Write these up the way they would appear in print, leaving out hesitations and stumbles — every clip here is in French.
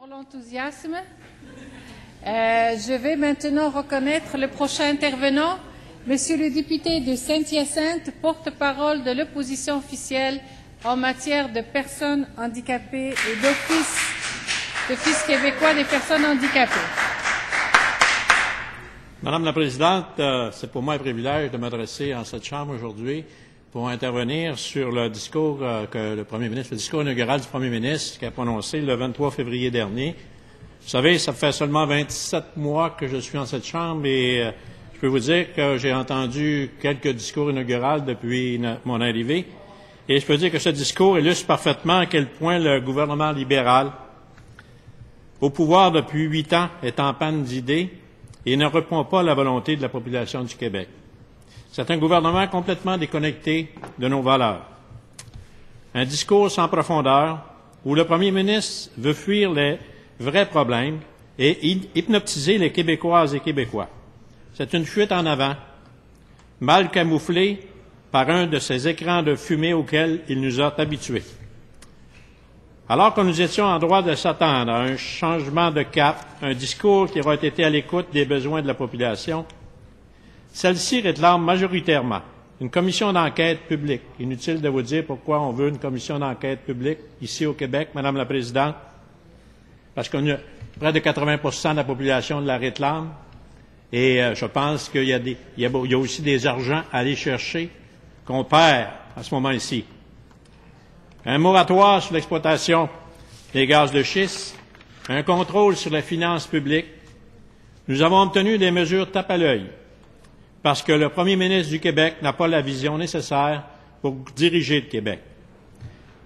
pour l'enthousiasme. Je vais maintenant reconnaître le prochain intervenant, Monsieur le député de Saint-Hyacinthe, porte-parole de l'opposition officielle en matière de personnes handicapées et d'Office québécois des personnes handicapées. Madame la Présidente, c'est pour moi un privilège de m'adresser en cette Chambre aujourd'hui pour intervenir sur le discours que le Premier ministre, le discours inaugural du Premier ministre qui a prononcé le 23 février dernier. Vous savez, ça fait seulement 27 mois que je suis en cette Chambre et je peux vous dire que j'ai entendu quelques discours inauguraux depuis mon arrivée. Et je peux dire que ce discours illustre parfaitement à quel point le gouvernement libéral, au pouvoir depuis 8 ans, est en panne d'idées et ne répond pas à la volonté de la population du Québec. C'est un gouvernement complètement déconnecté de nos valeurs. Un discours sans profondeur où le premier ministre veut fuir les vrais problèmes et hypnotiser les Québécoises et Québécois. C'est une fuite en avant, mal camouflée par un de ces écrans de fumée auxquels il nous a habitués. Alors que nous étions en droit de s'attendre à un changement de cap, un discours qui aurait été à l'écoute des besoins de la population, celle-ci réclame majoritairement une commission d'enquête publique. Inutile de vous dire pourquoi on veut une commission d'enquête publique ici au Québec, Madame la Présidente, parce qu'on a près de 80% de la population de la réclame et je pense qu'il y a aussi des argents à aller chercher qu'on perd à ce moment-ci. Un moratoire sur l'exploitation des gaz de schiste, un contrôle sur les finances publiques. Nous avons obtenu des mesures tape à l'œil parce que le premier ministre du Québec n'a pas la vision nécessaire pour diriger le Québec.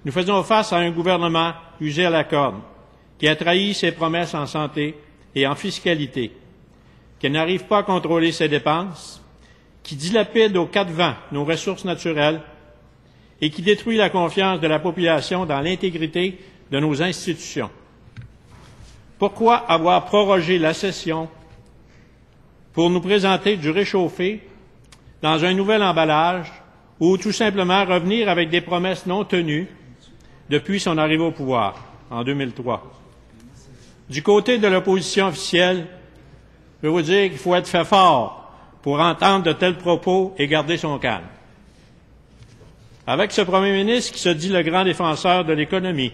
Nous faisons face à un gouvernement usé à la corde, qui a trahi ses promesses en santé et en fiscalité, qui n'arrive pas à contrôler ses dépenses, qui dilapide aux quatre vents nos ressources naturelles et qui détruit la confiance de la population dans l'intégrité de nos institutions. Pourquoi avoir prorogé la session pour nous présenter du réchauffé dans un nouvel emballage ou tout simplement revenir avec des promesses non tenues depuis son arrivée au pouvoir en 2003? Du côté de l'opposition officielle, je veux vous dire qu'il faut être fait fort pour entendre de tels propos et garder son calme. Avec ce premier ministre qui se dit le grand défenseur de l'économie,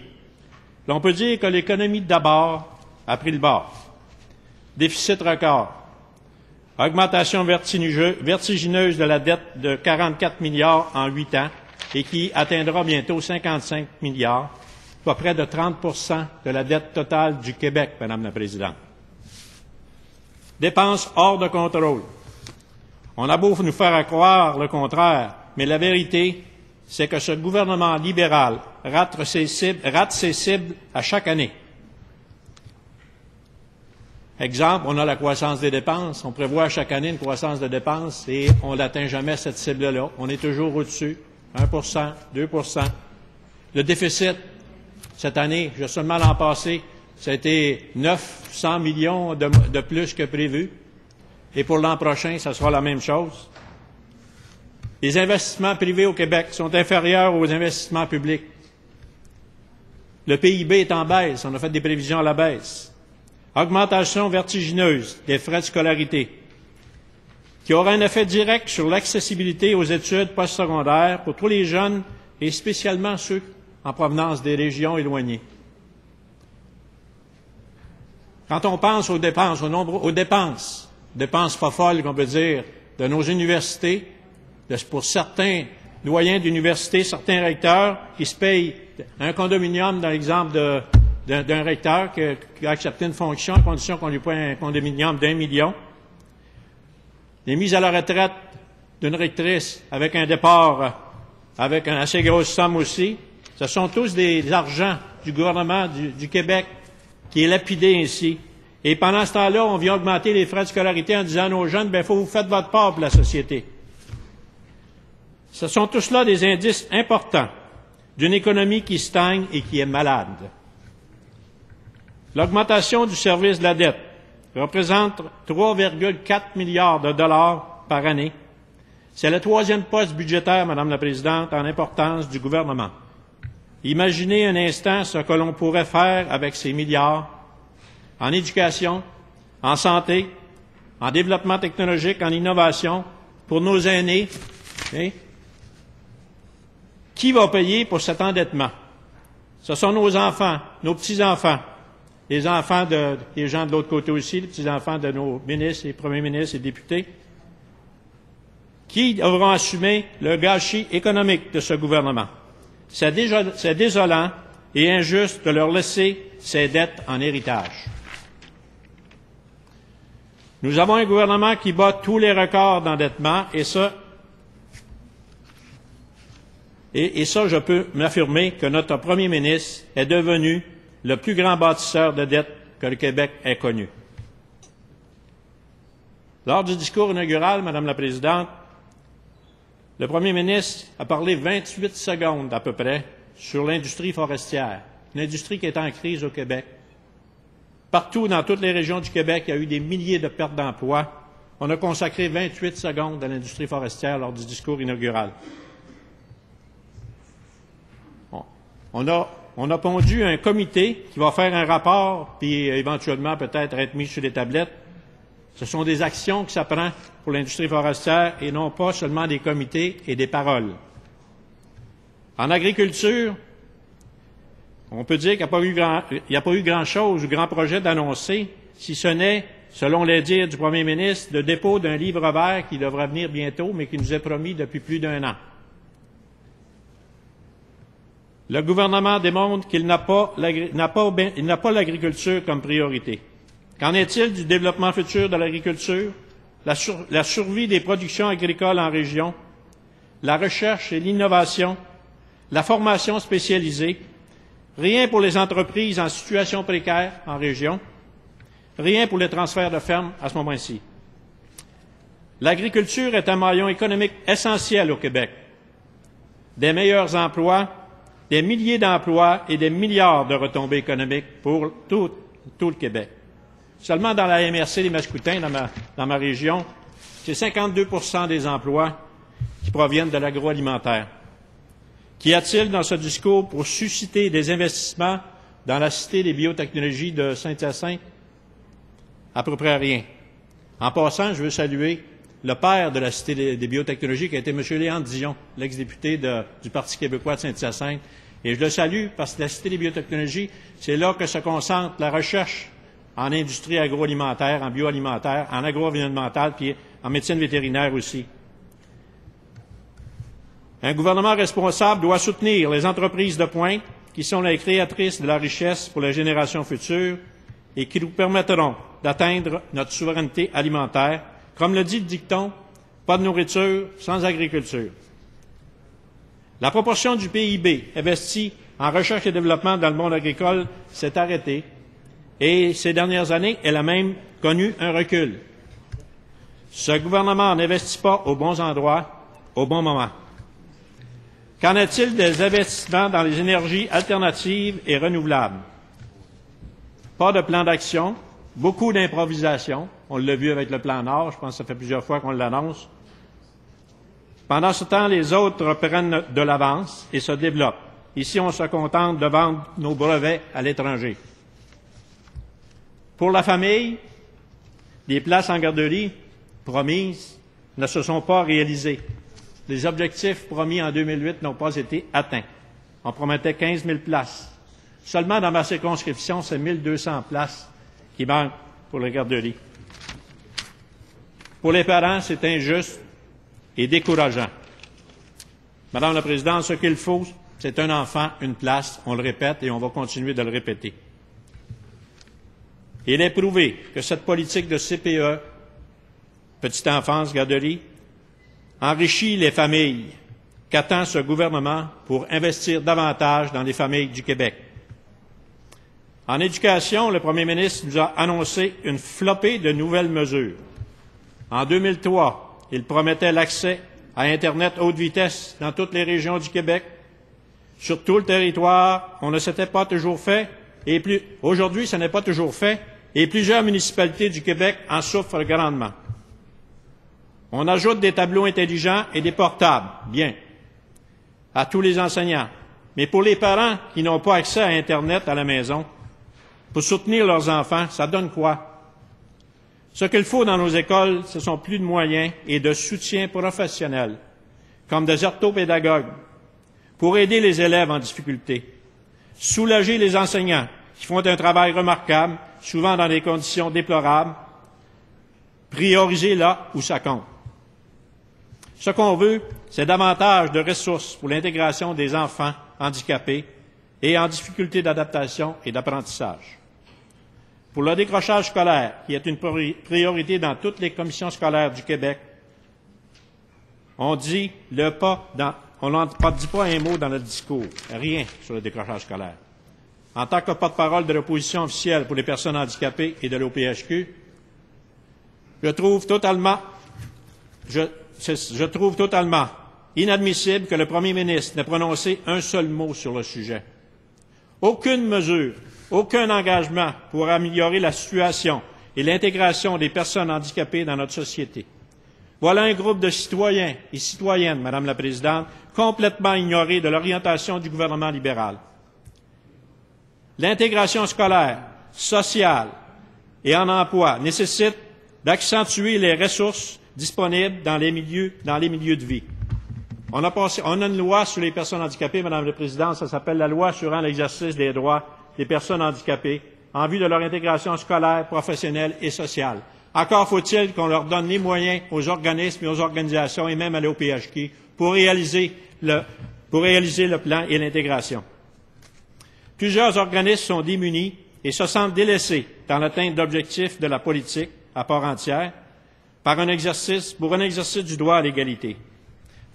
l'on peut dire que l'économie d'abord a pris le bord. Déficit record, augmentation vertigineuse de la dette de 44 milliards en 8 ans et qui atteindra bientôt 55 milliards, soit près de 30 de la dette totale du Québec, Madame la Présidente. Dépenses hors de contrôle. On a beau nous faire croire le contraire, mais la vérité, c'est que ce gouvernement libéral rate ses cibles à chaque année. Exemple, on a la croissance des dépenses. On prévoit chaque année une croissance de dépenses et on n'atteint jamais cette cible-là. On est toujours au-dessus. 1 2 Le déficit, cette année, juste seulement l'an passé, ça a été 900 millions de plus que prévu. Et pour l'an prochain, ça sera la même chose. Les investissements privés au Québec sont inférieurs aux investissements publics. Le PIB est en baisse. On a fait des prévisions à la baisse. Augmentation vertigineuse des frais de scolarité, qui aura un effet direct sur l'accessibilité aux études postsecondaires pour tous les jeunes et spécialement ceux en provenance des régions éloignées. Quand on pense aux dépenses, dépenses pas folles qu'on peut dire, de nos universités, pour certains doyens d'université, certains recteurs qui se payent un condominium, dans l'exemple d'un recteur qui a accepté une fonction à condition qu'on lui paye un condominium d'1 million. Les mises à la retraite d'une rectrice avec un départ avec une assez grosse somme aussi. Ce sont tous des argents du gouvernement du Québec qui est lapidé ainsi. Et pendant ce temps-là, on vient augmenter les frais de scolarité en disant à nos jeunes, il faut que vous faites votre part pour la société. Ce sont tous là des indices importants d'une économie qui stagne et qui est malade. L'augmentation du service de la dette représente 3,4 milliards de dollars par année. C'est le troisième poste budgétaire, Madame la Présidente, en importance du gouvernement. Imaginez un instant ce que l'on pourrait faire avec ces milliards en éducation, en santé, en développement technologique, en innovation, pour nos aînés. Okay? Qui va payer pour cet endettement? Ce sont nos enfants, nos petits-enfants, les enfants des gens de l'autre côté aussi, les petits-enfants de nos ministres, les premiers ministres et députés, qui devront assumer le gâchis économique de ce gouvernement. C'est désolant et injuste de leur laisser ces dettes en héritage. Nous avons un gouvernement qui bat tous les records d'endettement et ça, je peux m'affirmer que notre premier ministre est devenu le plus grand bâtisseur de dettes que le Québec ait connu. Lors du discours inaugural, Madame la Présidente, le premier ministre a parlé 28 secondes à peu près sur l'industrie forestière, une industrie qui est en crise au Québec. Partout, dans toutes les régions du Québec, il y a eu des milliers de pertes d'emplois. On a consacré 28 secondes à l'industrie forestière lors du discours inaugural. On a pondu un comité qui va faire un rapport, puis éventuellement peut-être être mis sur les tablettes. Ce sont des actions que ça prend pour l'industrie forestière et non pas seulement des comités et des paroles. En agriculture, on peut dire qu'il n'y a pas eu grand-chose ou grand projet d'annoncer, si ce n'est, selon les dires du premier ministre, le dépôt d'un livre vert qui devra venir bientôt, mais qui nous est promis depuis plus d'1 an. Le gouvernement démontre qu'il n'a pas l'agriculture comme priorité. Qu'en est-il du développement futur de l'agriculture, la survie des productions agricoles en région, la recherche et l'innovation, la formation spécialisée, rien pour les entreprises en situation précaire en région, rien pour les transferts de fermes à ce moment-ci. L'agriculture est un maillon économique essentiel au Québec. Des meilleurs emplois, des milliers d'emplois et des milliards de retombées économiques pour tout le Québec. Seulement dans la MRC des Mascoutins, dans ma région, c'est 52% des emplois qui proviennent de l'agroalimentaire. Qu'y a-t-il dans ce discours pour susciter des investissements dans la Cité des biotechnologies de Saint-Hyacinthe? À peu près rien. En passant, je veux saluer le père de la Cité des biotechnologies, qui a été M. Léandre Dion, l'ex-député du Parti québécois de Saint-Hyacinthe. Et je le salue parce que la Cité des biotechnologies, c'est là que se concentre la recherche en industrie agroalimentaire, en bioalimentaire, en agroenvironnemental, puis en médecine vétérinaire aussi. Un gouvernement responsable doit soutenir les entreprises de pointe qui sont les créatrices de la richesse pour les générations futures et qui nous permettront d'atteindre notre souveraineté alimentaire. Comme le dit le dicton, pas de nourriture sans agriculture. La proportion du PIB investi en recherche et développement dans le monde agricole s'est arrêtée et ces dernières années, elle a même connu un recul. Ce gouvernement n'investit pas aux bons endroits, au bon moment. Qu'en est-il des investissements dans les énergies alternatives et renouvelables? Pas de plan d'action, beaucoup d'improvisation. On l'a vu avec le plan Nord, je pense que ça fait plusieurs fois qu'on l'annonce. Pendant ce temps, les autres prennent de l'avance et se développent. Ici, on se contente de vendre nos brevets à l'étranger. Pour la famille, les places en garderie promises ne se sont pas réalisées. Les objectifs promis en 2008 n'ont pas été atteints. On promettait 15 000 places. Seulement dans ma circonscription, c'est 1 200 places qui manquent pour les garderies. Pour les parents, c'est injuste et décourageant. Madame la Présidente, ce qu'il faut, c'est un enfant, une place. On le répète et on va continuer de le répéter. Il est prouvé que cette politique de CPE, petite enfance, garderie, enrichit les familles. Qu'attend ce gouvernement pour investir davantage dans les familles du Québec? En éducation, le premier ministre nous a annoncé une flopée de nouvelles mesures. En 2003, il promettait l'accès à Internet haute vitesse dans toutes les régions du Québec. Sur tout le territoire, on ne s'était pas toujours fait, et aujourd'hui, ce n'est pas toujours fait, et plusieurs municipalités du Québec en souffrent grandement. On ajoute des tableaux intelligents et des portables, bien, à tous les enseignants. Mais pour les parents qui n'ont pas accès à Internet à la maison, pour soutenir leurs enfants, ça donne quoi? Ce qu'il faut dans nos écoles, ce sont plus de moyens et de soutien professionnel, comme des orthopédagogues, pour aider les élèves en difficulté, soulager les enseignants qui font un travail remarquable, souvent dans des conditions déplorables, prioriser là où ça compte. Ce qu'on veut, c'est davantage de ressources pour l'intégration des enfants handicapés et en difficulté d'adaptation et d'apprentissage. Pour le décrochage scolaire, qui est une priorité dans toutes les commissions scolaires du Québec, on dit on n'en dit pas un mot dans notre discours, rien sur le décrochage scolaire. En tant que porte-parole de l'opposition officielle pour les personnes handicapées et de l'OPHQ, je trouve totalement inadmissible que le premier ministre n'ait prononcé un seul mot sur le sujet. Aucune mesure, aucun engagement pour améliorer la situation et l'intégration des personnes handicapées dans notre société. Voilà un groupe de citoyens et citoyennes, Madame la Présidente, complètement ignorés de l'orientation du gouvernement libéral. L'intégration scolaire, sociale et en emploi nécessite d'accentuer les ressources disponibles dans les milieux de vie. On a une loi sur les personnes handicapées, Madame la Présidente, ça s'appelle la loi assurant l'exercice des droits des personnes handicapées en vue de leur intégration scolaire, professionnelle et sociale. Encore faut-il qu'on leur donne les moyens aux organismes et aux organisations et même à l'OPHQ pour réaliser le plan et l'intégration. Plusieurs organismes sont démunis et se sentent délaissés dans l'atteinte d'objectifs de la politique à part entière pour un exercice du droit à l'égalité.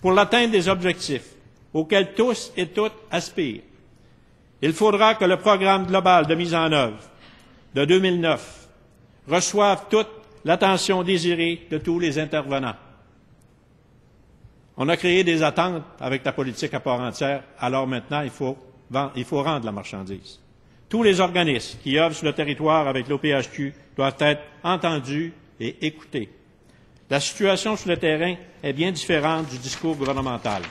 Pour l'atteinte des objectifs auxquels tous et toutes aspirent, il faudra que le programme global de mise en œuvre de 2009 reçoive toute l'attention désirée de tous les intervenants. On a créé des attentes avec la politique à part entière, alors maintenant il faut rendre la marchandise. Tous les organismes qui œuvrent sur le territoire avec l'OPHQ doivent être entendus et écoutés. La situation sur le terrain est bien différente du discours gouvernemental.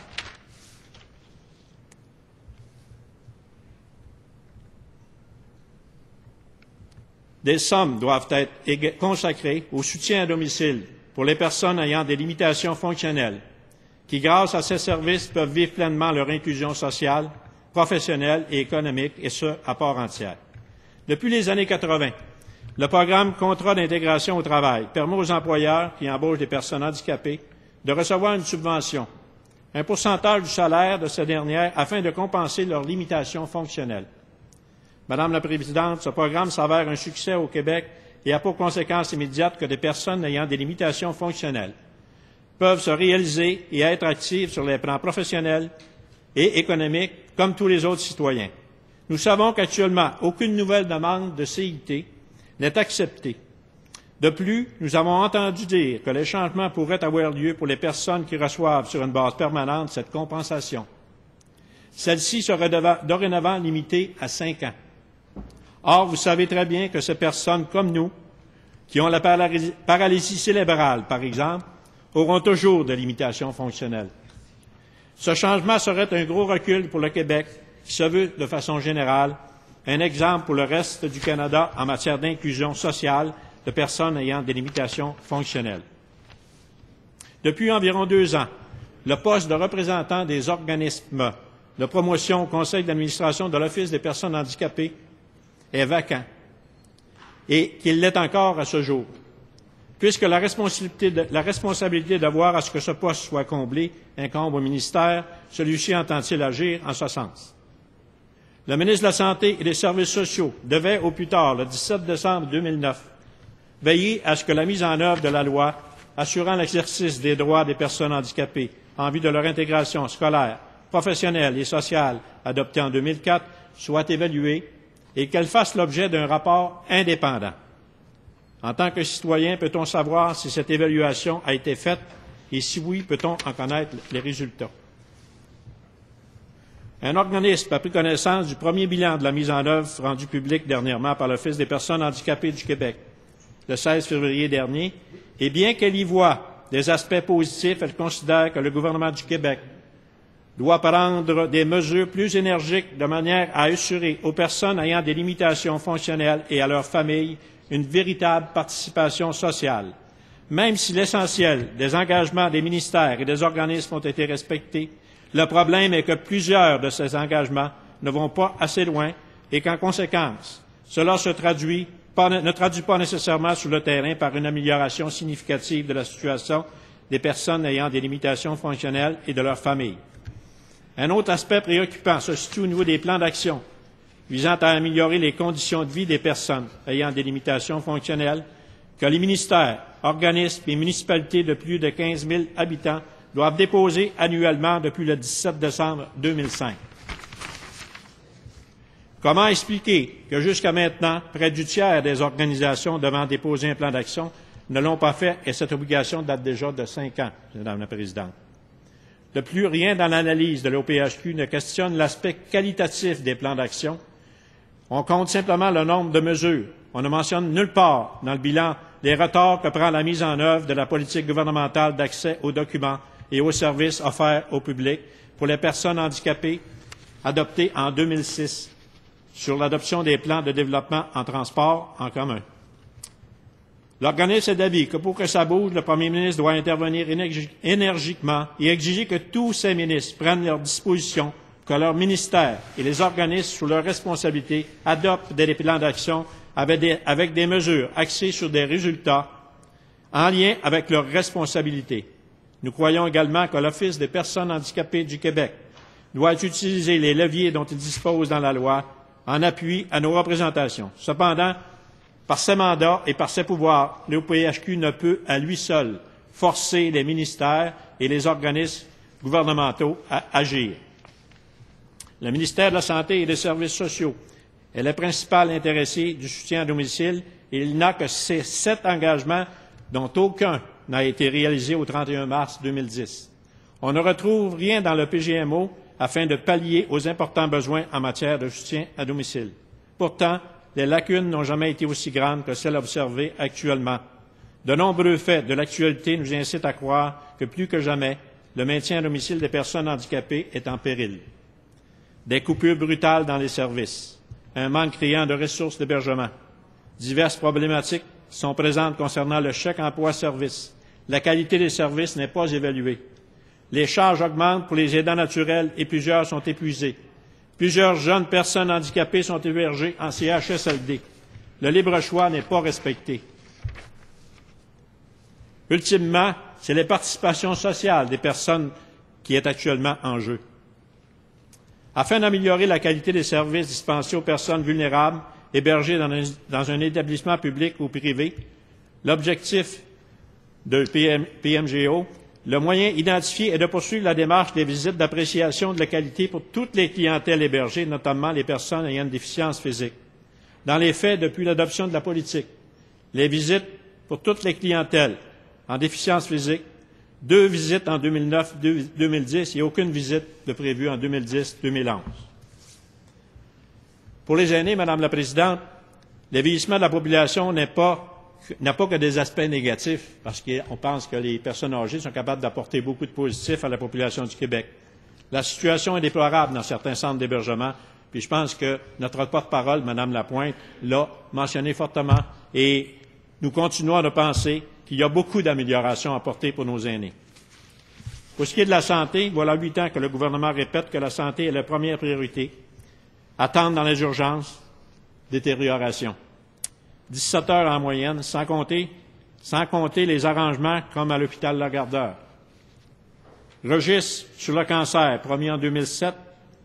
Des sommes doivent être consacrées au soutien à domicile pour les personnes ayant des limitations fonctionnelles, qui, grâce à ces services, peuvent vivre pleinement leur inclusion sociale, professionnelle et économique, et ce, à part entière. Depuis les années 80, le programme Contrat d'intégration au travail permet aux employeurs qui embauchent des personnes handicapées de recevoir une subvention, un pourcentage du salaire de ces dernières afin de compenser leurs limitations fonctionnelles. Madame la Présidente, ce programme s'avère un succès au Québec et a pour conséquence immédiate que des personnes ayant des limitations fonctionnelles peuvent se réaliser et être actives sur les plans professionnels et économiques comme tous les autres citoyens. Nous savons qu'actuellement, aucune nouvelle demande de CIT n'est acceptée. De plus, nous avons entendu dire que les changements pourraient avoir lieu pour les personnes qui reçoivent sur une base permanente cette compensation. Celle-ci serait dorénavant limitée à 5 ans. Or, vous savez très bien que ces personnes comme nous, qui ont la paralysie cérébrale, par exemple, auront toujours des limitations fonctionnelles. Ce changement serait un gros recul pour le Québec, qui se veut, de façon générale, un exemple pour le reste du Canada en matière d'inclusion sociale de personnes ayant des limitations fonctionnelles. Depuis environ 2 ans, le poste de représentant des organismes de promotion au Conseil d'administration de l'Office des personnes handicapées est vacant et qu'il l'est encore à ce jour, puisque la responsabilité de voir à ce que ce poste soit comblé incombe au ministère, celui-ci entend-il agir en ce sens? Le ministre de la Santé et des Services sociaux devait, au plus tard, le 17 décembre 2009, veiller à ce que la mise en œuvre de la loi assurant l'exercice des droits des personnes handicapées en vue de leur intégration scolaire, professionnelle et sociale adoptée en 2004 soit évaluée et qu'elle fasse l'objet d'un rapport indépendant. En tant que citoyen, peut-on savoir si cette évaluation a été faite et si oui, peut-on en connaître les résultats? Un organisme a pris connaissance du premier bilan de la mise en œuvre rendu public dernièrement par l'Office des personnes handicapées du Québec, le 16 février dernier, et bien qu'elle y voit des aspects positifs, elle considère que le gouvernement du Québec doit prendre des mesures plus énergiques de manière à assurer aux personnes ayant des limitations fonctionnelles et à leurs familles une véritable participation sociale. Même si l'essentiel des engagements des ministères et des organismes ont été respectés, le problème est que plusieurs de ces engagements ne vont pas assez loin et qu'en conséquence, cela ne traduit pas nécessairement sur le terrain par une amélioration significative de la situation des personnes ayant des limitations fonctionnelles et de leurs familles. Un autre aspect préoccupant se situe au niveau des plans d'action visant à améliorer les conditions de vie des personnes ayant des limitations fonctionnelles que les ministères, organismes et municipalités de plus de 15 000 habitants doivent déposer annuellement depuis le 17 décembre 2005. Comment expliquer que jusqu'à maintenant, près du tiers des organisations devant déposer un plan d'action ne l'ont pas fait et cette obligation date déjà de 5 ans, Madame la Présidente? De plus, rien dans l'analyse de l'OPHQ ne questionne l'aspect qualitatif des plans d'action. On compte simplement le nombre de mesures. On ne mentionne nulle part dans le bilan les retards que prend la mise en œuvre de la politique gouvernementale d'accès aux documents et aux services offerts au public pour les personnes handicapées adoptée en 2006 sur l'adoption des plans de développement en transport en commun. L'organisme est d'avis que pour que ça bouge, le premier ministre doit intervenir énergiquement et exiger que tous ces ministres prennent leurs dispositions, que leurs ministères et les organismes sous leur responsabilité adoptent des plans d'action avec des mesures axées sur des résultats en lien avec leurs responsabilités. Nous croyons également que l'Office des personnes handicapées du Québec doit utiliser les leviers dont il dispose dans la loi en appui à nos représentations. Cependant, par ses mandats et par ses pouvoirs, l'OPHQ ne peut, à lui seul, forcer les ministères et les organismes gouvernementaux à agir. Le ministère de la Santé et des Services sociaux est le principal intéressé du soutien à domicile et il n'a que ces 7 engagements dont aucun n'a été réalisé au 31 mars 2010. On ne retrouve rien dans le PGMO afin de pallier aux importants besoins en matière de soutien à domicile. Pourtant, les lacunes n'ont jamais été aussi grandes que celles observées actuellement. De nombreux faits de l'actualité nous incitent à croire que plus que jamais, le maintien à domicile des personnes handicapées est en péril. Des coupures brutales dans les services, un manque criant de ressources d'hébergement. Diverses problématiques sont présentes concernant le chèque emploi-service. La qualité des services n'est pas évaluée. Les charges augmentent pour les aidants naturels et plusieurs sont épuisés. Plusieurs jeunes personnes handicapées sont hébergées en CHSLD. Le libre choix n'est pas respecté. Ultimement, c'est la participation sociale des personnes qui est actuellement en jeu. Afin d'améliorer la qualité des services dispensés aux personnes vulnérables hébergées dans un établissement public ou privé, l'objectif de PMGO, le moyen identifié est de poursuivre la démarche des visites d'appréciation de la qualité pour toutes les clientèles hébergées, notamment les personnes ayant une déficience physique. Dans les faits, depuis l'adoption de la politique, les visites pour toutes les clientèles en déficience physique, 2 visites en 2009-2010 et aucune visite de prévue en 2010-2011. Pour les aînés, Madame la Présidente, le vieillissement de la population n'a pas que des aspects négatifs, parce qu'on pense que les personnes âgées sont capables d'apporter beaucoup de positifs à la population du Québec. La situation est déplorable dans certains centres d'hébergement, puis je pense que notre porte-parole, Mme Lapointe, l'a mentionné fortement, et nous continuons de penser qu'il y a beaucoup d'améliorations à apporter pour nos aînés. Pour ce qui est de la santé, voilà 8 ans que le gouvernement répète que la santé est la première priorité. Attendre dans les urgences, détérioration. 17 heures en moyenne, sans compter les arrangements comme à l'hôpital Lagardeur. Registre sur le cancer, promis en 2007,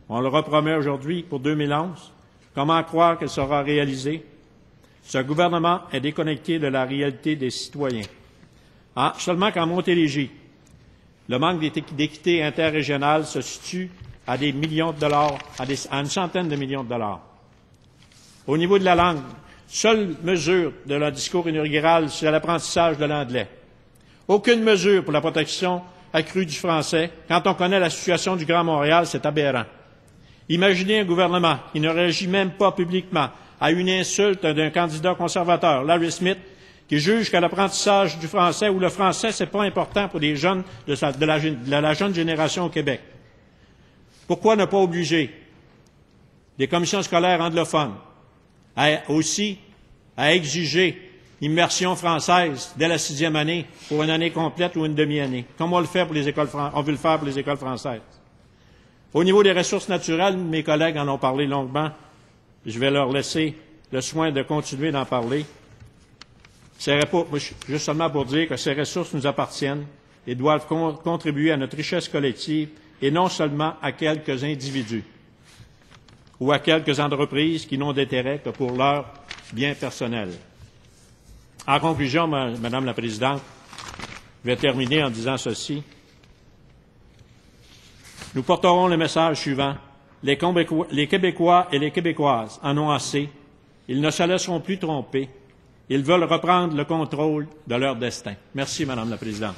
on le repromet aujourd'hui pour 2011. Comment croire qu'elle sera réalisée? Ce gouvernement est déconnecté de la réalité des citoyens. Seulement qu'en Montérégie, le manque d'équité interrégionale se situe à des millions de dollars, à une centaine de millions de dollars. Au niveau de la langue, seule mesure de leur discours inaugural, c'est l'apprentissage de l'anglais. Aucune mesure pour la protection accrue du français. Quand on connaît la situation du Grand Montréal, c'est aberrant. Imaginez un gouvernement qui ne réagit même pas publiquement à une insulte d'un candidat conservateur, Larry Smith, qui juge que l'apprentissage du français ou le français, c'est pas important pour les jeunes de la jeune génération au Québec. Pourquoi ne pas obliger les commissions scolaires anglophones aussi à exiger immersion française dès la 6e année pour une année complète ou une demi-année, comme on veut le faire pour les écoles françaises? Au niveau des ressources naturelles, mes collègues en ont parlé longuement. Je vais leur laisser le soin de continuer d'en parler. Juste seulement pour dire que ces ressources nous appartiennent et doivent contribuer à notre richesse collective et non seulement à quelques individus ou à quelques entreprises qui n'ont d'intérêt que pour leur bien personnel. En conclusion, Madame la Présidente, je vais terminer en disant ceci. Nous porterons le message suivant. Les Québécois et les Québécoises en ont assez. Ils ne se laisseront plus tromper. Ils veulent reprendre le contrôle de leur destin. Merci, Madame la Présidente.